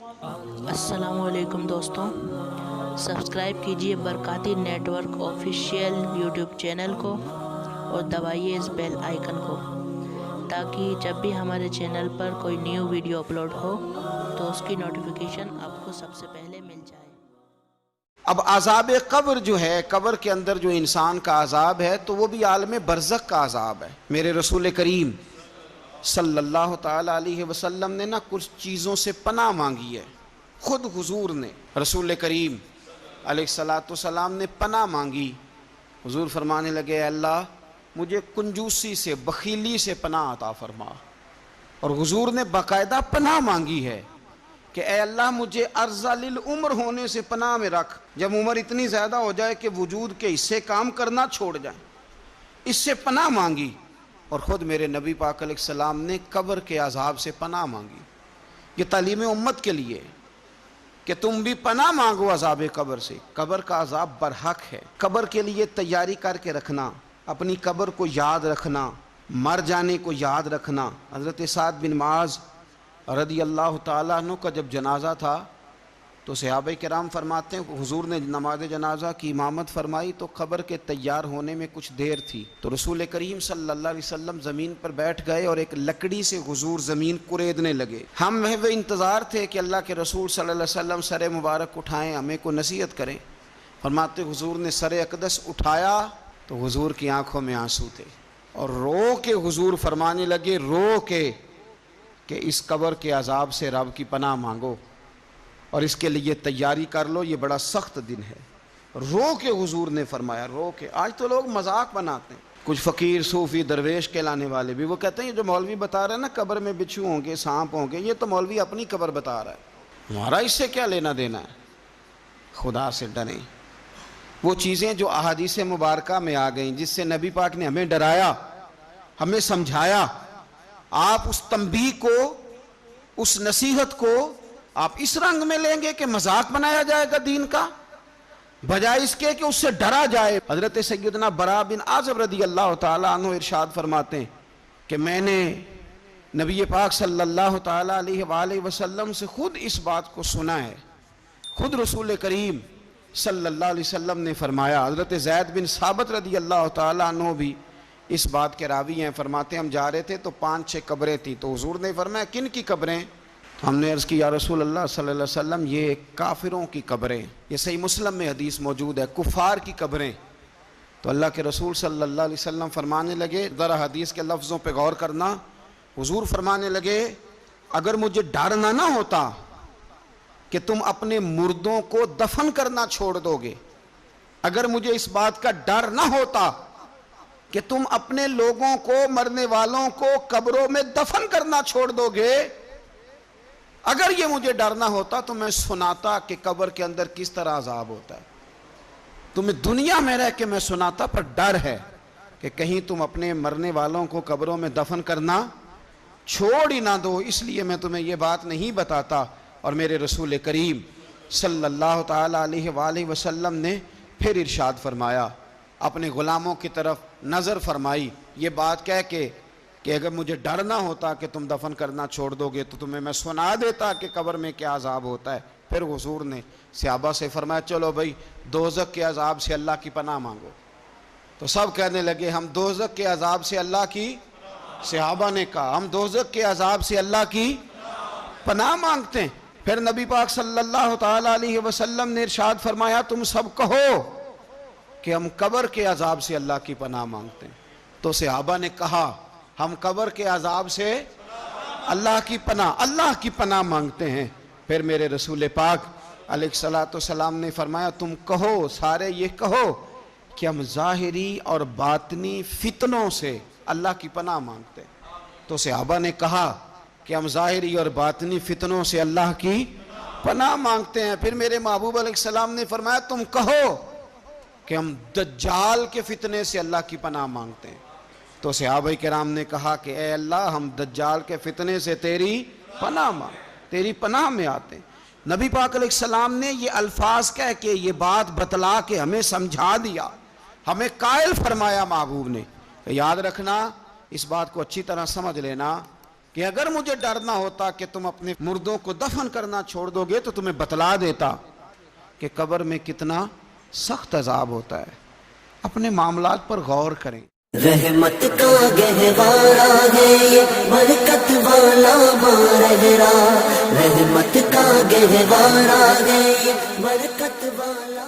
अस्सलाम वालेकुम दोस्तों, सब्सक्राइब कीजिए Barkati network official YouTube channel को और दबाइए इस बेल आइकन को ताकि जब भी हमारे चैनल पर कोई न्यू वीडियो अपलोड हो तो उसकी नोटिफिकेशन आपको सबसे पहले मिल जाए। अब अज़ाब कब्र जो है, कब्र के अंदर जो इंसान का अज़ाब है तो वो भी आलम बरज़ख का अज़ाब है। मेरे रसूल करीम सल्लल्लाहु ताला अलैहि वसल्लम ने ना कुछ चीज़ों से पनाह मांगी है। खुद हुजूर ने, रसूल करीम अलैहिस्सलाम ने पनाह मांगी। हुजूर फरमाने लगे, अल्लाह मुझे कंजूसी से, बखीली से पनाह अता फरमा। और हुजूर ने बाकायदा पनाह मांगी है कि ए अल्लाह मुझे अर्ज़लिल उम्र होने से पनाह में रख, जब उम्र इतनी ज़्यादा हो जाए कि वजूद के हिस्से काम करना छोड़ जाए, इससे पनाह मांगी। और ख़ुद मेरे नबी पाक अलैहिस्सलाम ने कब्र के अज़ाब से पनाह मांगी। ये तालीम उम्मत के लिए कि तुम भी पनाह मांगो अज़ाब कब्र से। कब्र का अज़ाब बरहक है। कब्र के लिए तैयारी करके रखना, अपनी कब्र को याद रखना, मर जाने को याद रखना। हज़रत साद बिन मुआज़ रदी अल्लाह ताला अन्हु का जब जनाजा था तो सहाबा किराम फरमाते हैं हुजूर ने नमाज जनाजा की इमामत फरमाई तो खबर के तैयार होने में कुछ देर थी। तो रसूल करीम सल्लल्लाहु अलैहि वसल्लम ज़मीन पर बैठ गए और एक लकड़ी से हुजूर ज़मीन कुरेदने लगे। हम महव इंतज़ार थे कि अल्लाह के रसूल सल्लल्लाहु अलैहि वसल्लम सर मुबारक उठाएँ, हमें को नसीहत करें। फरमाते हुजूर ने सर अक़दस उठाया तो हुजूर की आंखों में आंसू थे और रो के हुजूर फरमाने लगे, रो के कि इस कब्र के अज़ाब से रब की पनाह मांगो और इसके लिए तैयारी कर लो, ये बड़ा सख्त दिन है। रो के हुजूर ने फरमाया, रो के। आज तो लोग मजाक बनाते हैं, कुछ फ़कीर सूफ़ी दरवेश कहलाने वाले भी, वो कहते हैं ये जो मौलवी बता रहा है ना कब्र में बिच्छू होंगे, सांप होंगे, ये तो मौलवी अपनी कब्र बता रहा है, हमारा इससे क्या लेना देना है। खुदा से डरें। वो चीज़ें जो अहादीस मुबारका में आ गई, जिससे नबी पाक ने हमें डराया, हमें समझाया, आप उस तंबीह को, उस नसीहत को आप इस रंग में लेंगे कि मजाक बनाया जाएगा दीन का, बजाय इसके कि उससे डरा जाए। हजरत सैयदना बरा बिन आज़िब रदी अल्लाह ताला अन्हु इरशाद फरमाते हैं कि मैंने नबी पाक सल्लल्लाहु ताला अलैहि वसल्लम से खुद इस बात को सुना है। खुद रसूल करीम सल्लल्लाहु अलैहि वसल्लम ने फरमाया। हजरत ज़ैद बिन साबित रदी अल्लाह ताला अन्हु भी इस बात के रावी हैं। फरमाते हम जा रहे थे तो 5-6 कब्रें थी, तो हुजूर ने फरमाया किन की कब्रें? हमने अर्ज़ की या रसूल अल्लाह सल्लल्लाहु अलैहि वसल्लम ये काफिरों की कब्रें, ये सही मुस्लिम में हदीस मौजूद है, कुफ़ार की कब्रें। तो अल्लाह के रसूल सल्लल्लाहु अलैहि वसल्लम फरमाने लगे, ज़रा हदीस के लफ्ज़ों पे गौर करना। हुजूर फरमाने लगे अगर मुझे डर ना होता कि तुम अपने मुर्दों को दफन करना छोड़ दोगे, अगर मुझे इस बात का डर ना होता कि तुम अपने लोगों को, मरने वालों को कब्रों में दफन करना छोड़ दोगे, अगर ये मुझे डर ना होता तो मैं सुनाता कि कब्र के अंदर किस तरह अजाब होता है। तुम्हें दुनिया में रह के मैं सुनाता, पर डर है कि कहीं तुम अपने मरने वालों को कब्रों में दफन करना छोड़ ही ना दो, इसलिए मैं तुम्हें ये बात नहीं बताता। और मेरे रसूल करीम सल्लल्लाहु ताला अलैहि वसल्लम ने फिर इरशाद फरमाया, अपने ग़ुलामों की तरफ नज़र फरमाई, ये बात कह के कि अगर मुझे डर ना होता कि तुम दफन करना छोड़ दोगे तो तुम्हें मैं सुना देता कि कब्र में क्या अजाब होता है। फिर हुजूर ने सहाबा से फरमाया चलो भाई दोज़ख के अजाब से अल्लाह की पनाह मांगो। तो सब कहने लगे हम दोज़ख के अजाब से अल्लाह की, सहाबा ने कहा हम दोज़ख के अजाब से अल्लाह की पनाह मांगते हैं। फिर नबी पाक सल्लल्लाहु ताला अलैहि वसल्लम ने इरशाद फरमाया तुम सब कहो कि हम कब्र के अजाब से अल्लाह की पनाह मांगते हैं। तो सहाबा ने कहा हम कब्र के अजाब से अल्लाह की पनाह मांगते हैं। फिर मेरे रसूल पाक अलैहिस्सलाम ने फरमाया तुम कहो, सारे ये कहो कि हम ज़ाहिरी और बातनी फितनों से अल्लाह की पनाह मांगते हैं। तो सहाबा ने कहा कि हम ज़ाहिरी और बातनी फितनों से अल्लाह की पनाह मांगते हैं। फिर मेरे महबूब अलैहिस्सलाम ने फरमाया तुम कहो कि हम दज्जाल के फितने से अल्लाह की पनाह मांगते हैं। तो सहाबा किराम ने कहा कि ए अल्लाह हम दज्जाल के फितने से तेरी पनाह मांग, तेरी पनाह में आते हैं। नबी पाक अलैहिस्सलाम ने ये अल्फाज कह के, ये बात बतला के हमें समझा दिया, हमें कायल फरमाया महबूब ने। तो याद रखना, इस बात को अच्छी तरह समझ लेना کہ اگر مجھے ڈر نہ ہوتا کہ تم اپنے مردوں کو دفن کرنا چھوڑ دو گے تو تمہیں بتلا دیتا کہ قبر میں کتنا سخت عذاب ہوتا ہے. اپنے معاملات پر غور کریں. رحمت کا گہوارہ ہے یہ برکت والا ماہرہ، رحمت کا گہوارہ ہے یہ برکت والا